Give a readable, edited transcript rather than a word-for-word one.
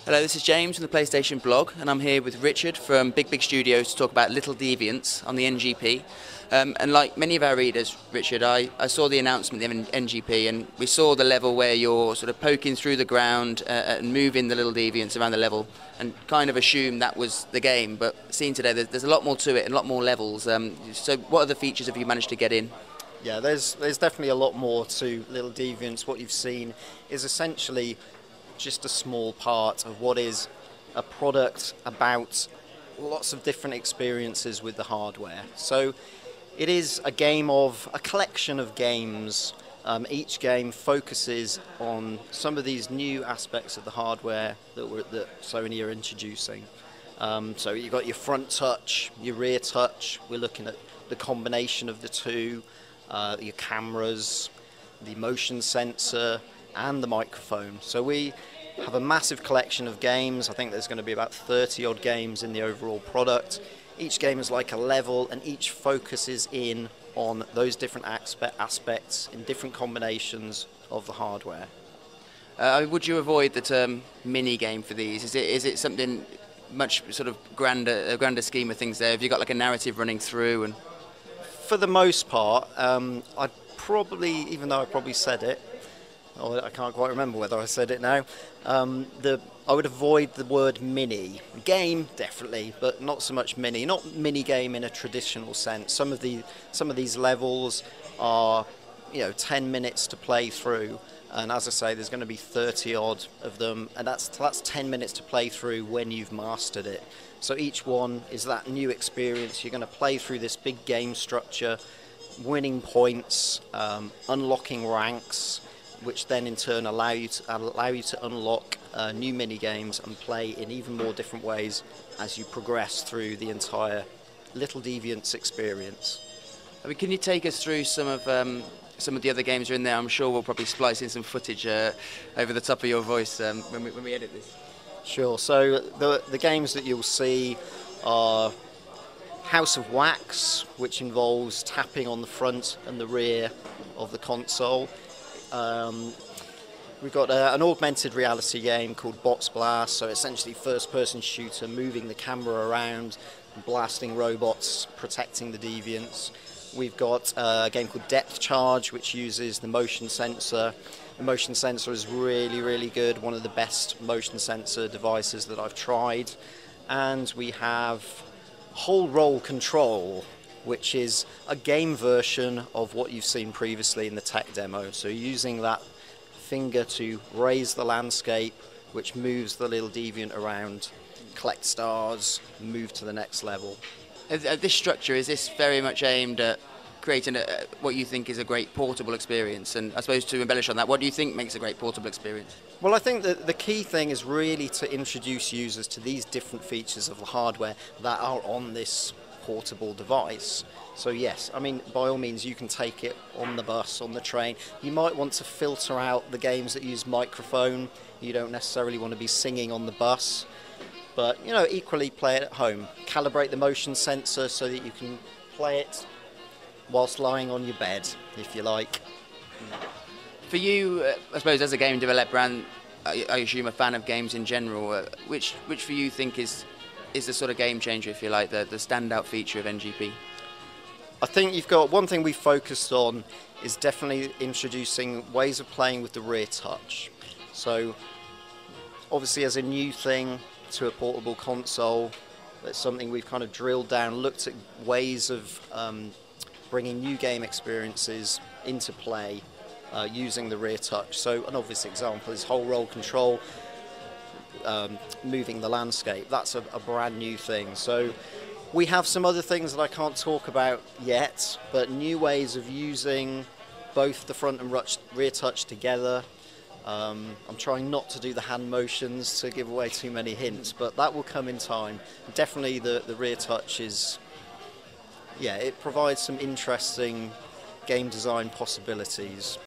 Hello, this is James from the PlayStation blog, and I'm here with Richard from Bigbig Studios to talk about Little Deviants on the NGP. And like many of our readers, Richard, I saw the announcement of the NGP, and we saw the level where you're sort of poking through the ground and moving the Little Deviants around the level, and kind of assumed that was the game. But seeing today, there's a lot more to it and a lot more levels. So what other features have you managed to get in? Yeah, there's definitely a lot more to Little Deviants. What you've seen is essentially just a small part of what is a product about lots of different experiences with the hardware. So it is a collection of games. Each game focuses on some of these new aspects of the hardware that Sony are introducing. So you've got your front touch, your rear touch. We're looking at the combination of the two, your cameras, the motion sensor, and the microphone. So we have a massive collection of games. I think there's going to be about 30 odd games in the overall product. Each game is like a level, and each focuses in on those different aspects in different combinations of the hardware. Would you avoid the term mini game for these? Is it something much sort of a grander scheme of things there? Have you got like a narrative running through? And for the most part, I'd probably, even though I probably said it, I can't quite remember whether I said it now. I would avoid the word mini. Game, definitely, but not so much mini. Not mini game in a traditional sense. Some of these levels are, 10 minutes to play through, and as I say, there's going to be 30 odd of them, and that's 10 minutes to play through when you've mastered it. So each one is that new experience. You're going to play through this big game structure, winning points, unlocking ranks, which then in turn allow you to unlock new mini games and play in even more different ways as you progress through the entire Little Deviants experience. I mean, can you take us through some of the other games that are in there? I'm sure we'll probably splice in some footage over the top of your voice when we edit this. Sure. So the games that you'll see are House of Wax, which involves tapping on the front and the rear of the console. We've got an augmented reality game called Box Blast, so essentially first-person shooter, moving the camera around, blasting robots, protecting the deviants. We've got a game called Depth Charge, which uses the motion sensor. The motion sensor is really, really good, one of the best motion sensor devices that I've tried. And we have Whole Roll Control, which is a game version of what you've seen previously in the tech demo. So using that finger to raise the landscape, which moves the little deviant around, collect stars, move to the next level. This structure, is this very much aimed at creating what you think is a great portable experience? And I suppose to embellish on that, what do you think makes a great portable experience? Well, I think that the key thing is really to introduce users to these different features of the hardware that are on this portable device. So yes, I mean, by all means, you can take it on the bus, on the train. You might want to filter out the games that use microphone. You don't necessarily want to be singing on the bus, but equally play it at home. Calibrate the motion sensor so that you can play it whilst lying on your bed, if you like. For you, I suppose, as a game developer, and I assume a fan of games in general, which for you think is the sort of game changer, if you like, the standout feature of NGP? I think you've got one thing we focused on is definitely introducing ways of playing with the rear touch. So obviously as a new thing to a portable console, that's something we've kind of drilled down, looked at ways of bringing new game experiences into play using the rear touch. So an obvious example is Whole Roll Control, moving the landscape. That's a brand new thing. So we have some other things that I can't talk about yet, but new ways of using both the front and rear touch together. I'm trying not to do the hand motions to give away too many hints, but that will come in time. Definitely the rear touch is, it provides some interesting game design possibilities.